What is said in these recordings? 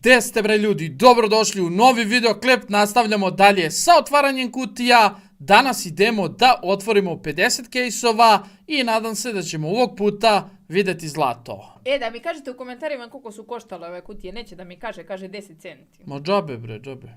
Gde ste bre ljudi, dobrodošli u novi videoklip, nastavljamo dalje sa otvaranjem kutija. Danas idemo da otvorimo 50 kejsova i nadam se da ćemo ovog puta vidjeti zlato. Da mi kažete u komentarima koliko su koštale ove kutije, neće da mi kaže 10 centi. Ma džabe bre, džabe.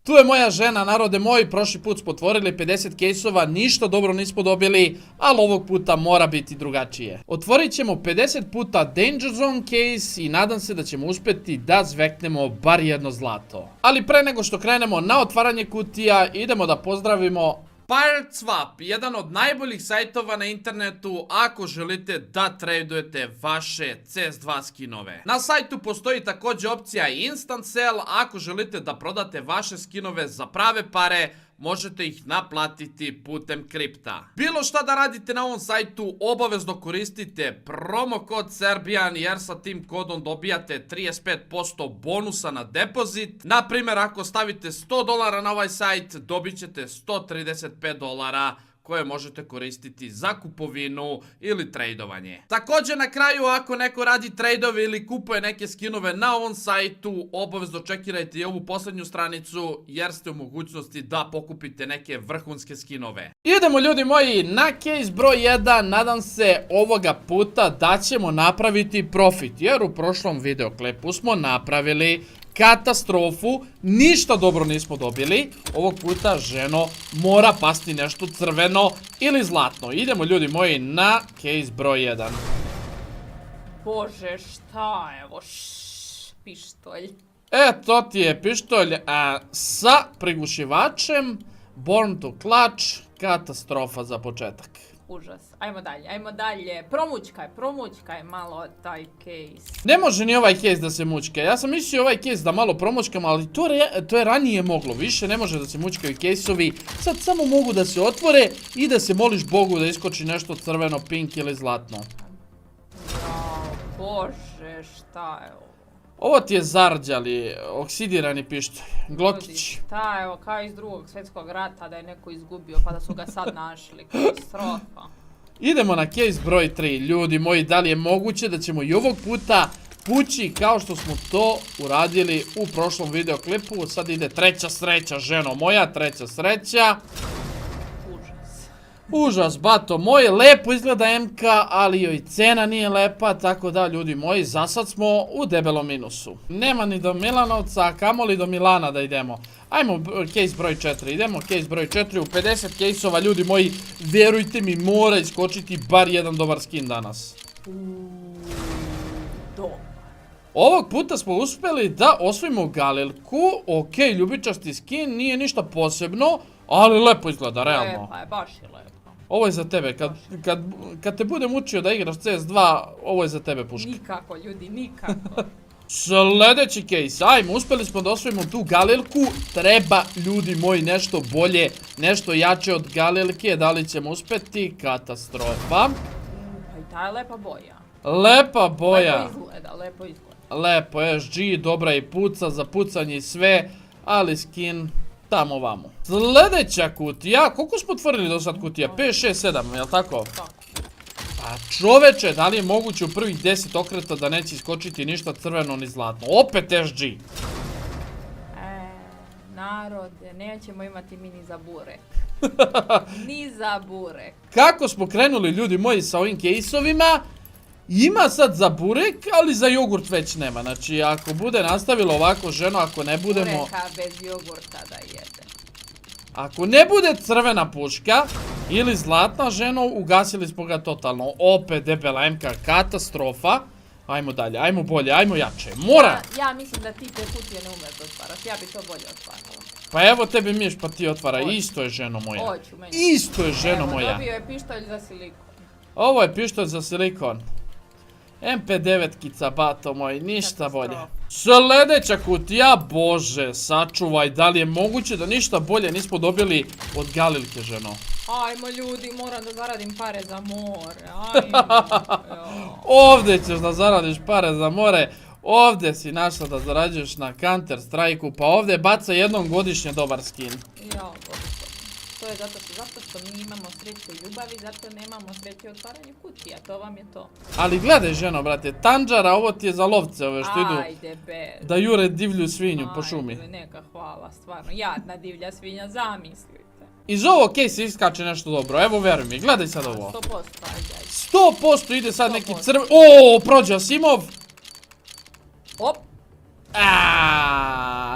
Tu je moja žena, narode moji, prošli put smo otvorili 50 kejsova, ništa dobro nismo dobili, ali ovog puta mora biti drugačije. Otvorit ćemo 50 puta Danger Zone case i nadam se da ćemo uspjeti da zveknemo bar jedno zlato. Ali pre nego što krenemo na otvaranje kutija, idemo da pozdravimo Pirate Swap, jedan od najboljih sajtova na internetu ako želite da tradujete vaše CS2 skinove. Na sajtu postoji također opcija Instant Sell, ako želite da prodate vaše skinove za prave pare, možete ih naplatiti putem kripta. Bilo šta da radite na ovom sajtu, obavezno koristite promo kod Serbian jer sa tim kodom dobijate 35% bonusa na depozit. Naprimjer, ako stavite $100 na ovaj sajt, dobit ćete $135 koje možete koristiti za kupovinu ili tradovanje. Također na kraju, ako neko radi tradeove ili kupuje neke skinove na ovom sajtu, obavezno čekirajte i ovu posljednju stranicu jer ste u mogućnosti da pokupite neke vrhunske skinove. Idemo ljudi moji na case broj 1, nadam se ovoga puta da ćemo napraviti profit jer u prošlom videoklipu smo napravili katastrofu, ništa dobro nismo dobili. Ovog puta, ženo, mora pasti nešto crveno ili zlatno. Idemo ljudi moji na case broj 1. Bože, šta evo, pištolj. To ti je pištolj sa prigušivačem, Born to Clutch, katastrofa za početak. Užas, ajmo dalje, promućkaj malo taj case. Ne može ni ovaj case da se mučka, ja sam mislio ovaj case da malo promučkam, ali to je ranije moglo, više ne može da se mučkaju caseovi, sad samo mogu da se otvore i da se moliš Bogu da iskoči nešto crveno, pink ili zlatno. Bože, šta je ovo? Ovo ti je zarđali, oksidirani pištolj, Glokić. Šta evo, kao iz Drugog svjetskog rata da je neko izgubio pa da su ga sad našli, katastrofa. Idemo na case broj 3, ljudi moji, da li je moguće da ćemo i ovog puta pući kao što smo to uradili u prošlom videoklipu. Sad ide treća sreća, ženo moja, treća sreća. Užas, bato moj, lepo izgleda MK, ali joj cena nije lepa, tako da ljudi moji, za sad smo u debelom minusu. Nema ni do Milanovca, a kamoli do Milana da idemo. Ajmo case broj 4, idemo case broj 4, u 50 caseova ljudi moji, vjerujte mi, mora iskočiti bar jedan dobar skin danas. Ovog puta smo uspjeli da osvojimo Galilku, ok, ljubičasti skin, nije ništa posebno, ali lepo izgleda, realno. Lepa je, baš je lepa. Ovo je za tebe, kad te budem učio da igraš CS2, ovo je za tebe puška. Nikako ljudi, nikako. Sljedeći case, ajmo, uspjeli smo da osvojimo tu Galilku, treba ljudi moji nešto bolje, nešto jače od Galilke, da li ćemo uspjeti, katastrofa. Pa i ta je lepa boja. Lepa boja. Lepo izgleda. Lepo, SG, dobra i puca, za pucanje i sve, ali skin tamo vamo. Sljedeća kutija, koliko smo otvorili do sad kutija? 5, 6, 7, jel tako? Tako. Pa čoveče, da li je moguće u prvih 10 okreta da neće iskočiti ništa crveno ni zlatno? Opet SG. Narode, nećemo imati mi ni za burek. Ni za burek. Kako smo krenuli ljudi moji sa ovim caseovima, ima sad za burek, ali za jogurt već nema. Znači, ako bude nastavilo ovako, ženo, ako ne budemo... Bureka bez jogurta da jede. Ako ne bude crvena puška ili zlatna, ženo, ugasili smo ga totalno. Opet debela MK, katastrofa. Ajmo dalje, ajmo bolje, ajmo jače. Mora! Ja mislim da ti te kutije ne umeš da otvaraš, ja bi to bolje otvarala. Pa evo tebi miš pa ti otvara, isto je ženo moja. Hoću meni. Isto je ženo moja. Evo, dobio je pištolj za silikon. Ovo je pištolj za silikon. MP9-kica, bato moj, ništa bolje. Sljedeća kutija, bože, sačuvaj, da li je moguće da ništa bolje nismo dobili od Galilke, ženo? Ajmo ljudi, moram da zaradim pare za more, ajmo. Ovdje ćeš da zaradiš pare za more, ovdje si našla da zarađuješ na Counter Strike-u, pa ovdje baca jednom godišnje dobar skin. to je zato što mi imamo sreće u ljubavi, zato nemamo sreće u otvaranju kutija, to vam je to. Ali gledaj ženo, brate, tanđara, ovo ti je za lovce, ove što idu Ajde be. da jure divlju svinju po šumi. Ajde, neka hvala, stvarno, jadna divlja svinja, zamislite. Iz ovog case iskače nešto dobro, evo veruj mi, gledaj sad ovo. 100%, ajde. 100% ide sad neki 100%. crven... O, prođe Asimov! Op!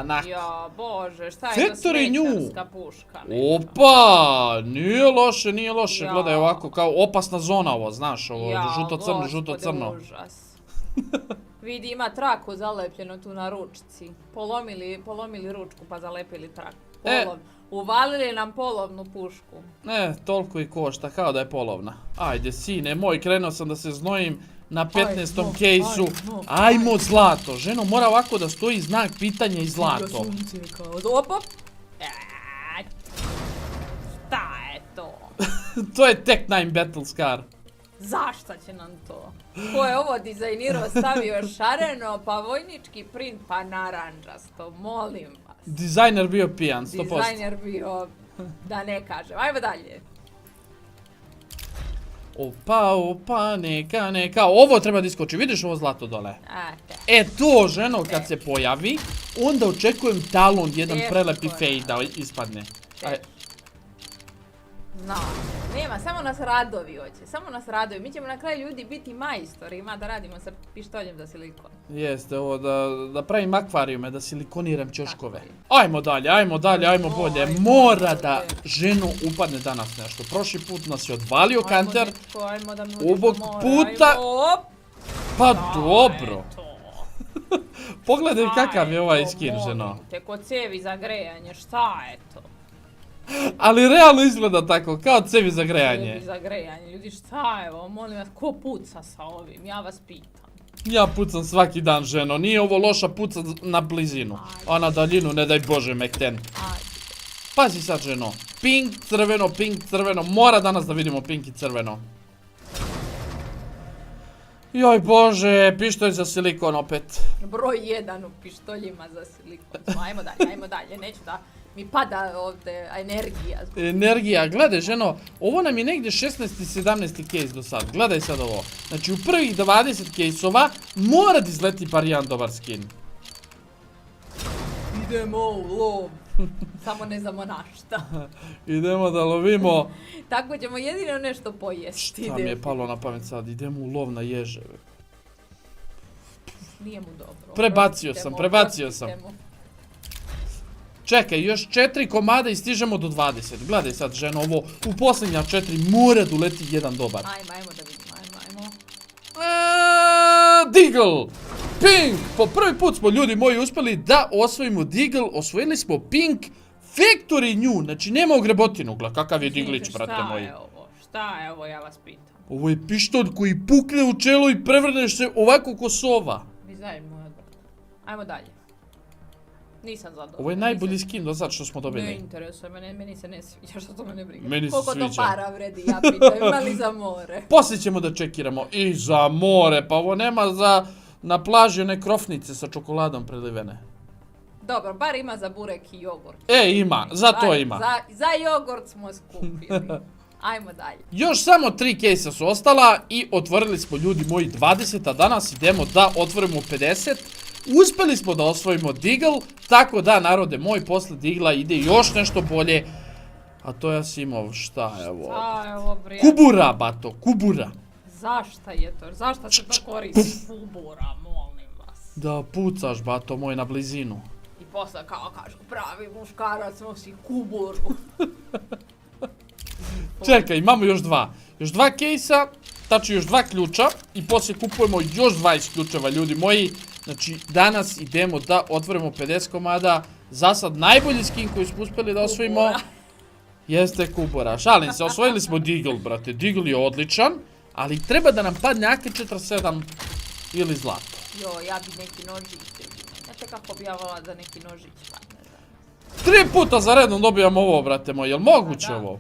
Na... Ja, bože, šta je to Factory New. smećarska puška? neka? Opa! Nije loše, Ja. gledaj ovako, kao opasna zona ovo, znaš, ovo, Ja, žuto-crno, gospode, žuto-crno. užas. Vidi, ima traku zalepljenu tu na ručci. Polomili ručku pa zalepili traku. Uvalili nam polovnu pušku. Toliko i košta, kao da je polovna. Ajde, sine moj, krenuo sam da se znojim na 15. kejsu. Ajmo zlato, ženo, mora ovako da stoji znak pitanja i zlato. Op, op. Šta je to? To je Tech 9 Battle Scar. Zašto će nam to? Ko je ovo dizajnirao, stavio šareno, pa vojnički print, pa naranđasto, molim vas. Dizajner bio pijan, 100%. Dizajner bio, da ne kažem. Ajmo dalje. Opa, neka. Ovo treba da iskoči, vidiš ovo zlato dole? To, ženo, kad se pojavi, onda očekujem talon, jedan prelepi fade da ispadne. Nema, samo nas radovi hoće, samo nas radovi. Mi ćemo na kraju ljudi biti majstori, ima da radimo sa pištoljem za silikon. Jeste, ovo da pravim akvarijume, da silikoniram ćoškove. Ajmo dalje, ajmo bolje. Mora da ženu upadne danas nešto. Prošli put nas je odvalio kanter. Ovog puta... Pa dobro. Pogledaj kakav je ovaj skin, ženo. Te kod cevi za grejanje, šta je to? Ali realno izgleda tako, kao cevi za grejanje. Cevi za grejanje, ljudi šta je ovo, molim vas, ko puca sa ovim, ja vas pitam. Ja pucam svaki dan, ženo, nije ovo loša puca na blizinu, a na daljinu, ne daj Bože, mekten. Pazi sad, ženo, pink, crveno, mora danas da vidimo pink i crveno. Joj Bože, pištolj za silikon opet. Broj 1 u pištoljima za silikon. Ajmo dalje, neću da mi pada ovdje energija. Energija, gledaj ženo, ovo nam je negdje 16. i 17. case do sad, gledaj sad ovo. Znači u prvih 20 caseova mora da izleti bar jedan dobar skin. Idemo u lov, samo ne znamo na šta. Idemo da lovimo. Tako ćemo jedino nešto pojesti. Šta mi je palo na pamet sad, idemo u lov na ježeve. Nije mu dobro. Prebacio sam. Čekaj, još 4 komada i stižemo do 20. Gledaj sad, ženo, ovo u posljednja 4 mora da uleti jedan dobar. Ajmo da vidimo, ajmo. Deagle! Pink! Po prvi put smo, ljudi moji, uspjeli da osvojimo Deagle. Osvojili smo Pink Factory New. Znači, nema ogrebotinu. Gle, kakav je Deaglić, brate moji. Šta je ovo, ja vas pitam. Ovo je pištolj koji pukne u čelo i prevrneš se ovako ko sova. Ajmo dalje. Nisam zadovoljna. Ovo je najbolji skin do sad što smo dobili. Ne interesuje me, meni se ne sviđa, što to me ne briga. Meni se koliko sviđa. To para vredi, ja pitam, ima li za more? Poslije ćemo da čekiramo i za more, pa ovo nema za na plaži one krofnice sa čokoladom prelivene. Dobro, bar ima za burek i jogurt. Ima, za to ima. Za jogurt smo skupili. Ajmo dalje. Još samo 3 case-a su ostala i otvorili smo, ljudi moji, 20, a danas idemo da otvorimo 50. Uspjeli smo da osvojimo Deagle, tako da, narode moj, posle Deagla ide još nešto bolje. A to je Asimov, šta je ovo? Šta je ovo, prijatelj? Kubura, bato, kubura. Zašta je to? Zašta se to koristi? Kubura, molim vas. Da pucaš, bato moj, na blizinu. I posle kao kažu, pravi muškarac nosi kuburu. Čekaj, imamo još 2. Još 2 case-a, tači još 2 ključa i poslije kupujemo još 20 ključeva, ljudi moji. Znači, danas idemo da otvorimo 50 komada. Za sad najbolji skin koji smo uspjeli da osvojimo jeste kubura. Šalim se, osvojili smo Deagle, brate. Deagle je odličan, ali treba da nam padne AK-47 ili zlato. Jo, ja bi neki nožić. Znate kako bi ja volala da neki nožić padne. 3 puta za redom dobijamo ovo, brate moj. Jel moguće ovo?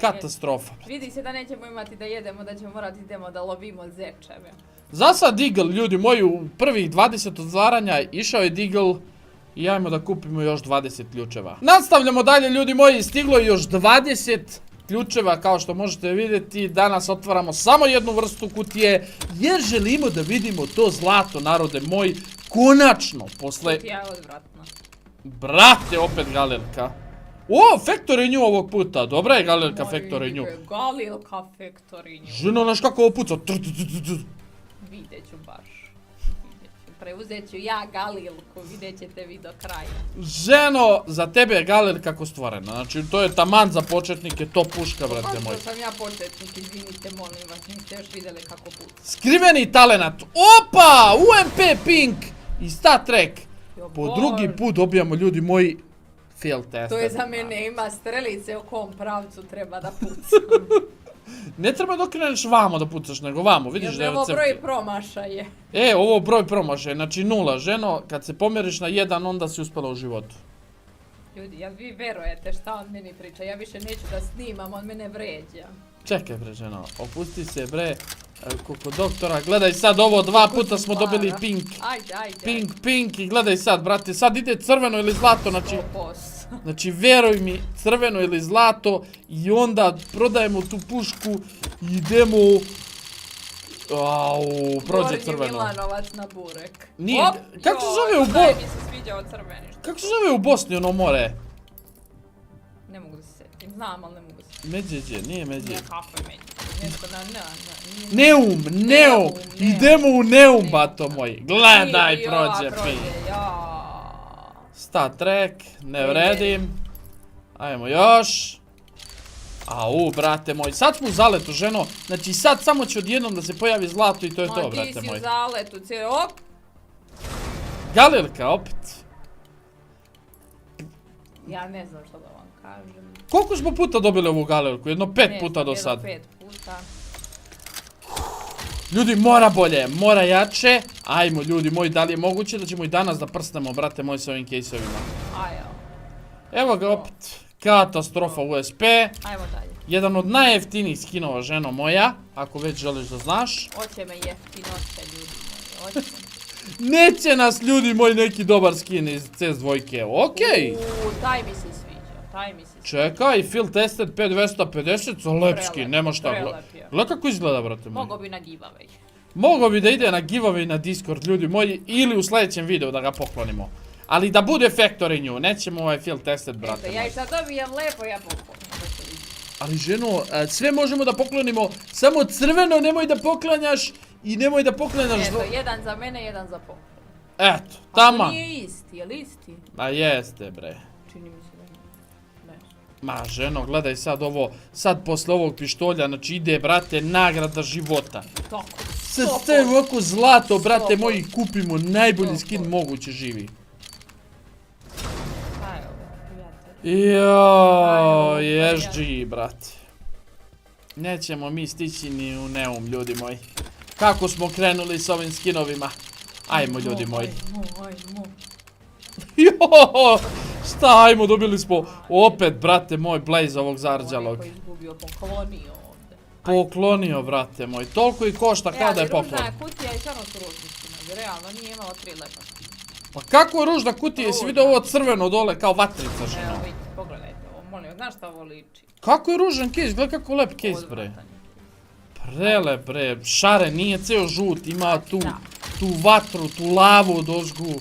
Katastrofa. Vidi se da nećemo imati da jedemo, da ćemo morati idemo da lovimo zečeve. Za sad Deagle, ljudi moji, u prvih 20 otvaranja išao je Deagle I ajmo da kupimo još 20 ključeva. Nastavljamo dalje, ljudi moji, stiglo je još 20 ključeva, kao što možete vidjeti. Danas otvaramo samo jednu vrstu kutije, jer želimo da vidimo to zlato, narode moji. Konačno, posle... Kutija je odvratna. Brate, opet Galilka. O, Factory New ovog puta. Dobra je Galilka Factory New. Galilka Factory New. Ženo, znaš kako ovo puca? Vidjet ću baš. Preuzet ću ja Galilku, vidjet ćete vi do kraja. Ženo, za tebe je Galilka kako stvorena. Znači, to je taman za početnike, to puška, brate moj. Kako sam ja početnik, izvinite, molim vas, niste još vidjeli kako puca. Skriveni talenat. Opa! UMP Pink i Star Trek. Po drugi put dobijamo, ljudi moji, fail test. To je za mene, ima strelice u kom pravcu treba da pucam. Ne treba dok kreneš vamo da pucaš, nego vamo, vidiš da je Ovo recepcija. broj promašaje. Ovo broj promašaje, znači 0, ženo, kad se pomjeriš na 1, onda si uspela u životu. Ljudi, jel vi verujete šta on meni priča? Ja više neću da snimam, on mene vređa. Čekaj bre, ženo, opusti se bre, kod doktora, gledaj sad ovo, 2 puta smo dobili pink. Ajde. Pink i gledaj sad, brate, sad ide crveno ili zlato, znači... 100%. Znači, veruj mi, crveno ili zlato i onda prodajemo tu pušku i idemo... Au, prođe Gornji crveno. Milanovac na burek. Nije, kako se zove u Bosni? Bosni? Mi se sviđa od crveni. Kako se zove u Bosni ono more? Ne mogu da se sjetim, znam, ali ne mogu da se sjetim. Međeđe, nije Međeđe. Nije kako je među. Nešto na Neum, Neum. idemo u Neum, bato moj. Gledaj, prođe pin. Star Trek, ne vredim. Ajmo još. Au, brate moj, sad smo u zaletu, ženo. Znači sad samo će odjednom da se pojavi zlato i to je to, brate Ti si moj. u zaletu, op. Galilka, opet. Ja ne znam što da vam kažem. Koliko smo puta dobili ovu Galilku? Jedno 5 puta do sad. 5 puta. Ljudi, mora bolje, mora jače. Ajmo, ljudi moji, da li je moguće da ćemo i danas da prsnemo, brate moj, s ovim kejsovima? Evo ga opet. Katastrofa USP. Ajmo dalje. Jedan od najjeftinijih skinova, ženo moja. Ako već želiš da znaš. Oće me jeftinoće, ljudi moji, oće me. Neće nas, ljudi moji, neki dobar skin iz CS2. Okej. Taj mi se sviđa, taj mi se sviđa. Čekaj, field tested 5250, so lep skin, nema šta. Gle kako izgleda, brate moj. Mogo bi na giveaway. Mogo bi da ide na giveaway na Discord, ljudi moji, ili u sljedećem videu da ga poklonimo. Ali da bude Factory New, nećemo ovaj field tested, brate moj. Ja i sad dobijem lepo, ja poklonim. Ali ženo, sve možemo da poklonimo, samo crveno nemoj da poklanjaš i nemoj da poklanjaš... Eto, jedan za mene, jedan za poklon. Eto, tamo. Ako nije isti, je li isti? Ma jeste, bre. Čini mi se da ne. Ma ženo, gledaj sad ovo, sad posle ovog pištolja, znači ide, brate, nagrada života. Tako. Sad stavimo ovako zlato, brate moji, kupimo najbolji skin moguće živi. Joj, SG, brate. Nećemo mi stići ni u Neum, ljudi moji. Kako smo krenuli s ovim skinovima? Ajmo, ljudi moji. Jooo, šta, ajmo, dobili smo opet, brate moj, Blaze ovog zarđalog. Neko izgubio, poklonio ovdje. Poklonio, brate moj, toliko i košta kao da je poklon. Ružna je kutija i stvarno su ružni skinovi, realno nije imala 3 lepa. Pa kako je ružna kutija, jesi vidio ovo crveno dole kao vatrica, ženo? Evo vidite, pogledajte ovo, molim, znaš šta ovo liči? Kako je ružan case, gledaj kako lep case, bre. Prele, bre, šare, nije ceo žut, ima tu vatru, tu lavu od ozgu.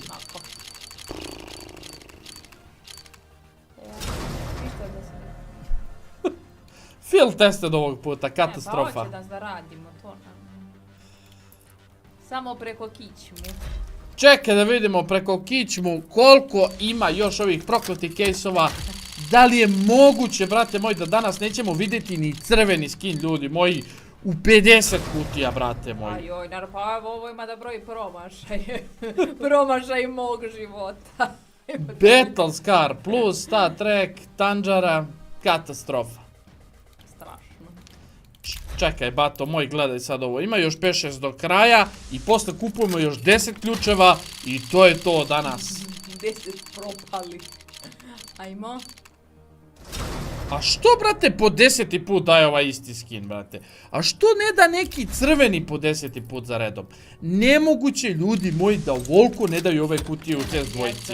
Field tested ovog puta, katastrofa. Pa hoće da radimo to nam. Samo preko kičmu. Čekaj da vidimo preko kičmu koliko ima još ovih prokletih caseova. Da li je moguće, brate moj, da danas nećemo vidjeti ni crveni skin, ljudi moji, u 50 kutija, brate moj. Ajoj, pa ovo ima da broji promašaj mog života. Battle Scar plus Star Trek, Tanjara, katastrofa. Strašno. Čekaj, bato moj, gledaj sad ovo, ima još 5-6 do kraja i posle kupujemo još 10 ključeva i to je to danas. 10 propali. Ajmo. A što, brate, po 10. put daje ovaj isti skin, brate? A što ne da neki crveni po 10. put za redom? Nemoguće, ljudi moji, da ovoliko ne daju ove kutije u test dvojici.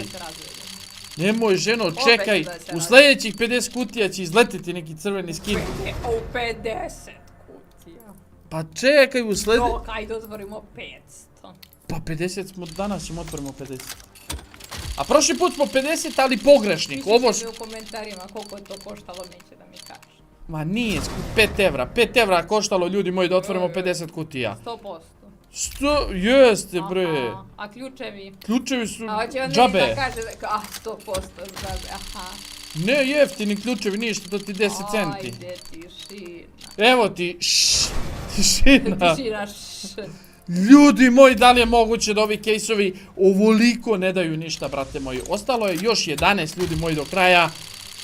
Nemoj, ženo, čekaj, u sljedećih 50 kutija će izletiti neki crveni skin. U 50 kutija. Pa čekaj, u sljedećih... Dok, ajde otvorimo 500. Pa 50 smo, danas ćemo otvorimo 50. A prošli put smo 50, ali pogrešnik. Ovo... Pišite mi u komentarima koliko je to koštalo, neće da mi kažeš. Ma nije, 5 evra. 5 evra koštalo, ljudi moji, da otvorimo 50 kutija. 100%. Jeste, bre. Aha, a ključevi? Ključevi su A hoće on džabe. da kaže, 100% džabe, aha. Ne jeftini ključevi, ništa, to ti 10 centi. Ajde, tišina. Evo ti, tišina. Tišina, Ljudi moji, da li je moguće da ovi kejsovi ovoliko ne daju ništa, brate moji. Ostalo je još 11 ljudi moji do kraja.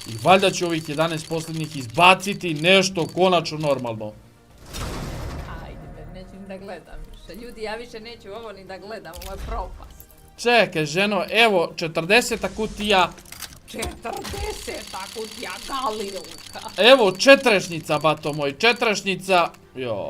I valjda će ovih 11 posljednjih izbaciti nešto konačno normalno. Ajde, neću ni da gledam više. Ljudi, ja više neću ovo ni da gledam, ovo je propast. Čekaj, ženo, evo 40 kutija. 40 kutija galilka. Evo četrešnica, bato moj, četrešnica. Joj.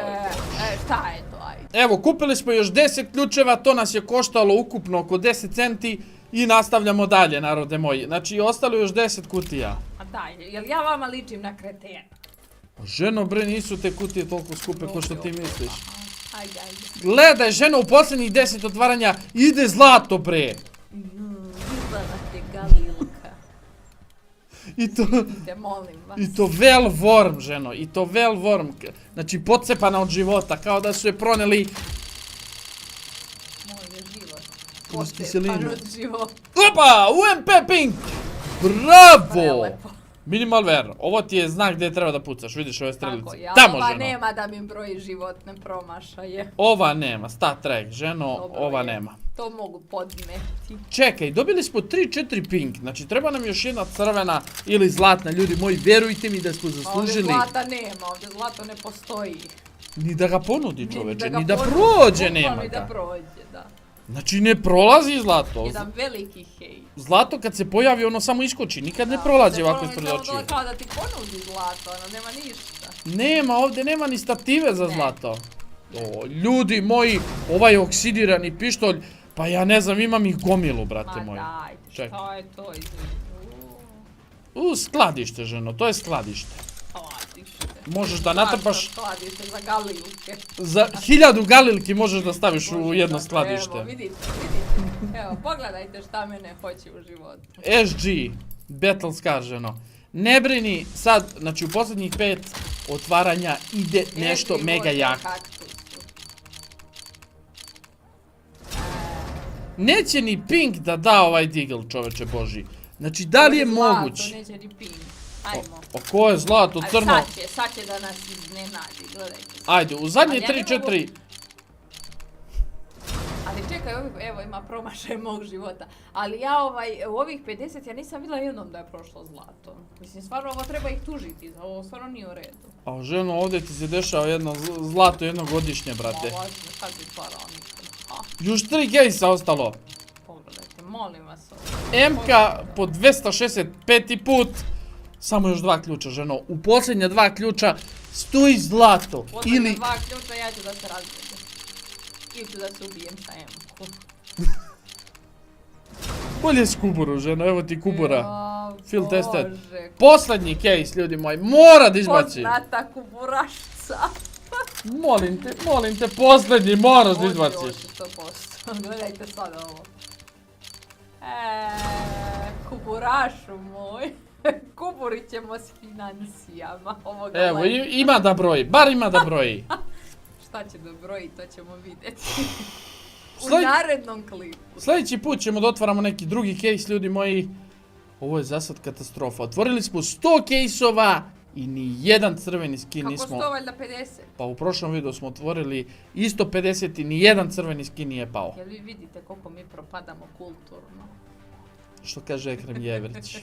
Šta je to, ajde? Evo, kupili smo još 10 ključeva, to nas je koštalo ukupno oko 10 centi. I nastavljamo dalje, narode moji. Znači, ostalo još 10 kutija. A daj, jel ja vama ličim na kretena? Ženo, bre, nisu te kutije toliko skupe ko što ti misliš. Ajde. Gledaj, ženo, u posljednjih 10 otvaranja ide zlato, bre. Izgleda te galilka. Idite, molim vas. I to well warm, ženo, i to well warm. Znači, pocepana od života, kao da su je proneli... Moj je život. Uz kiselinu. Pocepan od života. Opa, UMP Pink! Bravo! Prelepo. Minimal ver, ovo ti je znak gdje treba da pucaš, vidiš ove strelice. Tako je, Tamo, ova ženo. nema da mi broji životne promašaje. Ova nema, Star Trek, ženo, Dobro ova je. nema. To mogu podmeti. Čekaj, dobili smo 3-4 pink, znači treba nam još jedna crvena ili zlatna, ljudi moji, verujte mi da smo Ovdje zaslužili. zlata nema, ovdje zlato ne postoji. Ni da ga ponudi, čoveče, ga ni da ponudi, prođe bukvalno nema ni da ga. prođe, da. Znači ne prolazi zlato. Jedan veliki hejt. Zlato kad se pojavi ono samo iskoči, nikad ne prolazi ovako ispred očiju. Kao da ti ponudi zlato, ono nema ništa. Nema, ovdje nema ni stative za zlato. O, ljudi moji, ovaj oksidirani pištolj, pa ja ne znam, imam ih gomilu, brate moji. Ma dajte, šta je to Skladište, ženo, to je skladište. Skladište. Možeš da natrpaš, Skladište za galilke. za 1000 galilki možeš da staviš u jedno skladište. Evo, vidite. Evo, pogledajte šta mene hoće u životu. SG, Battle Scar, ženo. Ne brini, sad, znači u posljednjih 5 otvaranja ide nešto SG mega voće jako. kaktusu. Neće ni Pink da da ovaj Deagle, čoveče boži. Znači, da li je moguće? Zlato, neće ni pink. Ajmo. O ko je zlato, crno? Sad će da nas iznenadi, gledajte. Ajde, u zadnje Ali ja ne 3-4... Ali čekaj, evo ima promašaj mog života. Ali ja u ovih 50 ja nisam vidjela jednom da je prošlo zlato. Mislim, stvarno ovo treba ih tužiti, za ovo stvarno nije u redu. A ženo, ovdje ti se dešava jedno zlato jednogodišnje, brate. Ovo je sad bi stvarao nikad. Još 3 gejsa ostalo. Pogledajte, molim vas ovo. MK po 265. put. Samo još 2 ključa, ženo. U posljednja 2 ključa stoji zlato. Posljednja Ili... 2 ključa ja ću da se razvijem. Ili ću da se ubijem sa M-ku. Bolje s kuburu, ženo, evo ti kubura. Field tested. Bože. Posljednji case, ljudi moji, mora da izbaci. Poznata kuburašca. Molim te, posljednji moraš da izbaciš. Ovdje 100%. Gledajte sad ovo. Kuburašu moj. Kuburit ćemo s financijama ovoga Evo, leta. ima da broji, bar ima da broji. Šta će da broji, to ćemo vidjeti. U Sled- narednom klipu. Sljedeći put ćemo da otvaramo neki drugi case, ljudi moji. Ovo je za sad katastrofa. Otvorili smo 100 caseova i ni jedan crveni skin Kako nismo... 100 valjda 50? Pa u prošlom videu smo otvorili isto 50 i ni jedan crveni skin nije pao. Jel vi vidite koliko mi propadamo kulturno? Što kaže Ekrem Jevrić.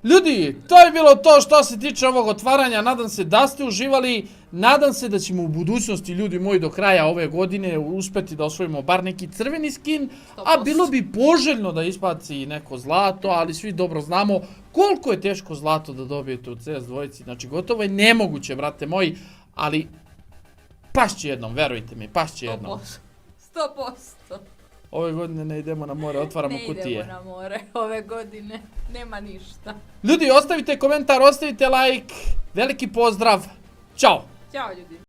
Ljudi, to je bilo to što se tiče ovog otvaranja, nadam se da ste uživali, nadam se da ćemo u budućnosti, ljudi moji, do kraja ove godine uspeti da osvojimo bar neki crveni skin, a 100%. bilo bi poželjno da ispaci neko zlato, ali svi dobro znamo koliko je teško zlato da dobijete u CS dvojici, znači gotovo je nemoguće, brate moji, ali pašće jednom, verujte mi, pašće jednom. 100%. Ove godine ne idemo na more, otvaramo Ne kutije. idemo na more ove godine, nema ništa. Ljudi, ostavite komentar, ostavite like, veliki pozdrav, ćao! Ćao ljudi.